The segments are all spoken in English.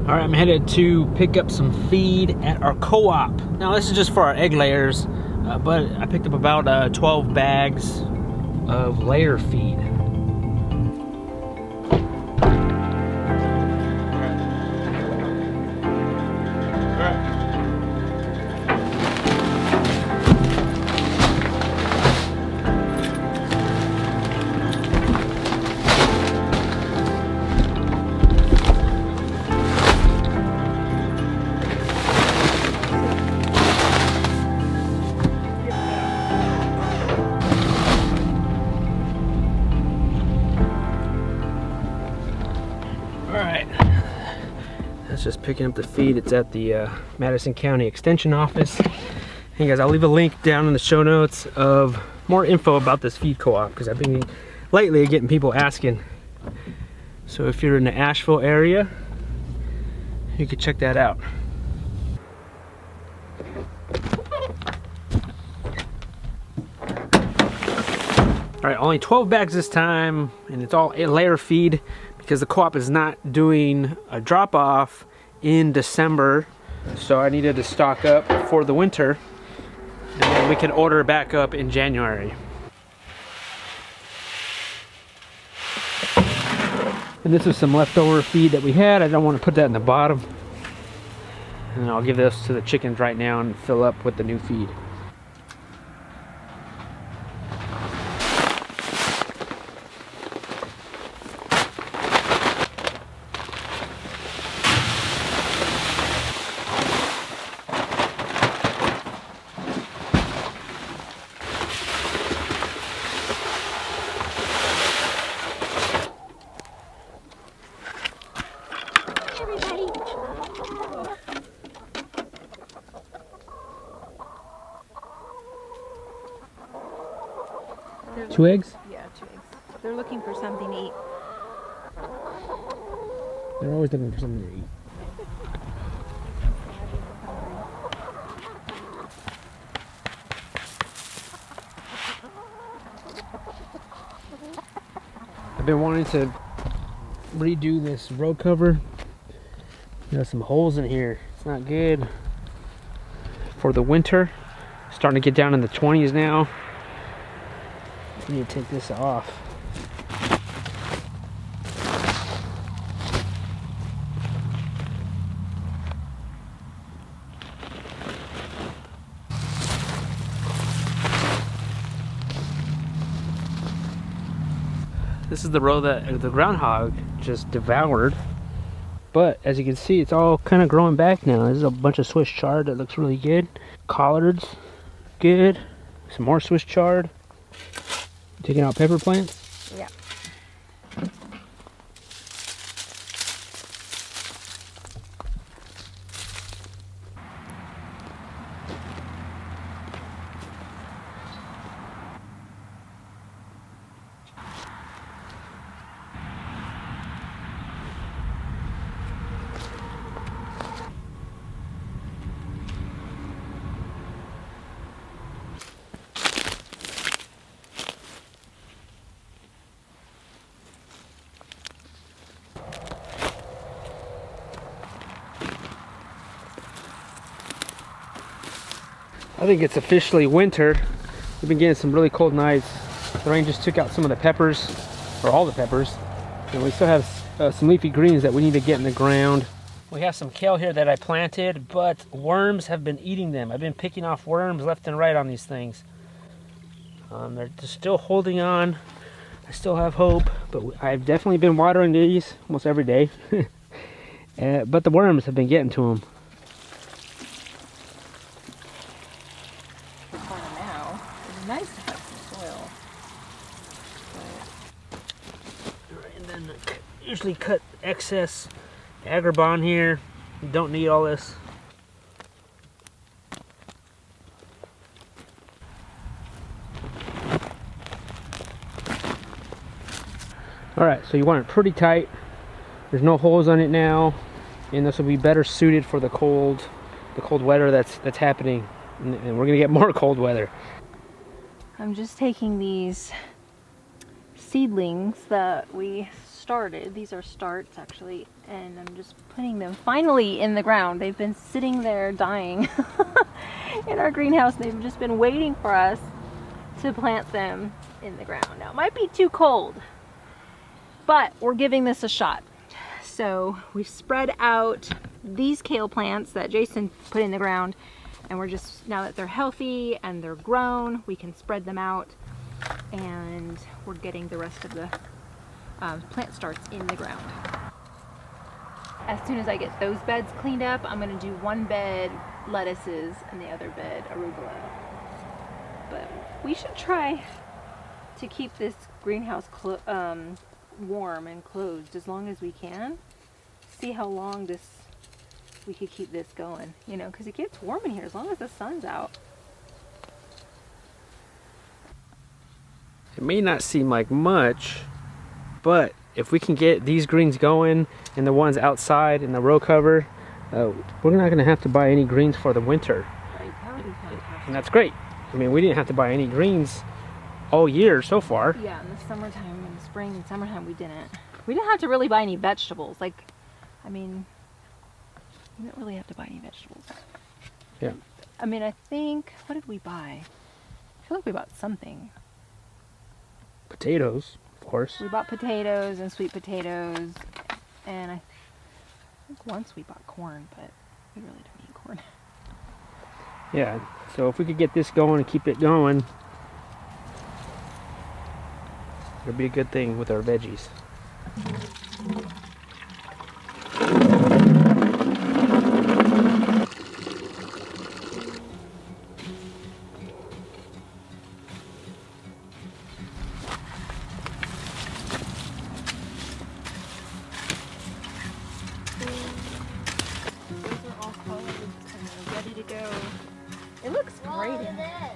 All right, I'm headed to pick up some feed at our co-op. Now this is just for our egg layers, but I picked up about 12 bags of layer feed. Just picking up the feed. It's at the Madison County Extension Office. Hey guys, I'll leave a link down in the show notes of more info about this feed co-op because I've been lately getting people asking. So if you're in the Asheville area, you could check that out. All right, only 12 bags this time, and it's all layer feed because the co-op is not doing a drop-off in December, so I needed to stock up for the winter, and then we can order back up in January. And this is some leftover feed that we had. I don't want to put that in the bottom, and I'll give this to the chickens right now and fill up with the new feed. Two eggs? Yeah, 2 eggs. They're looking for something to eat. They're always looking for something to eat. I've been wanting to redo this road cover. There's some holes in here. It's not good for the winter. Starting to get down in the 20s now. I need to take this off. This is the row that the groundhog just devoured. But as you can see, it's all kind of growing back now. There's a bunch of Swiss chard that looks really good. Collards, good. Some more Swiss chard. Taking out pepper plants? Yeah. I think it's officially winter. We've been getting some really cold nights. The rain just took out some of the peppers, or all the peppers. And we still have some leafy greens that we need to get in the ground. We have some kale here that I planted, but worms have been eating them. I've been picking off worms left and right on these things. They're just still holding on. I still have hope, but I've definitely been watering these almost every day. But the worms have been getting to them. Now, it's nice to have some soil. And then usually cut excess agribon here. You don't need all this. Alright, so you want it pretty tight. There's no holes on it now, and this will be better suited for the cold weather that's happening, and we're gonna get more cold weather. I'm just taking these seedlings that we started. These are starts actually, And I'm just putting them finally in the ground. They've been sitting there dying in our greenhouse. They've just been waiting for us to plant them in the ground. Now, it might be too cold, but we're giving this a shot. So we've spread out these kale plants that Jason put in the ground, and we're just, now that they're healthy and they're grown, we can spread them out, and we're getting the rest of the plant starts in the ground. As soon as I get those beds cleaned up, I'm going to do one bed lettuces and the other bed arugula. But we should try to keep this greenhouse warm and closed as long as we can. See how long we could keep this going, you know, because it gets warm in here as long as the sun's out. It may not seem like much, but if we can get these greens going and the ones outside in the row cover, we're not going to have to buy any greens for the winter. Right, that would be fantastic. And that's great. I mean, we didn't have to buy any greens all year so far. Yeah, in the summertime, in the spring and summertime, we didn't. We didn't have to really buy any vegetables. Like, I mean, we didn't really have to buy any vegetables. Yeah. I mean, I think, what did we buy? I feel like we bought something. Potatoes, of course. We bought potatoes and sweet potatoes, and I think once we bought corn, but we really don't eat corn. Yeah, so if we could get this going and keep it going, it'll be a good thing with our veggies. Those are all colored and they're ready to go. It looks great in there.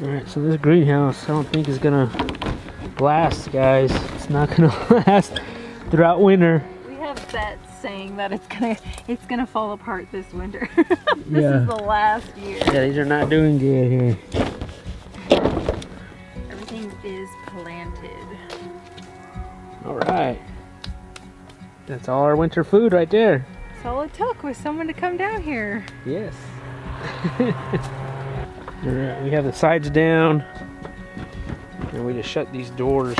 Alright, so this greenhouse I don't think is gonna last, guys. It's not gonna last throughout winter. We have bets saying that it's gonna fall apart this winter. This is the last year. Yeah, these are not doing good here. Everything is planted. Alright. That's all our winter food right there. That's all it took was someone to come down here. Yes. Alright, we have the sides down. And we just shut these doors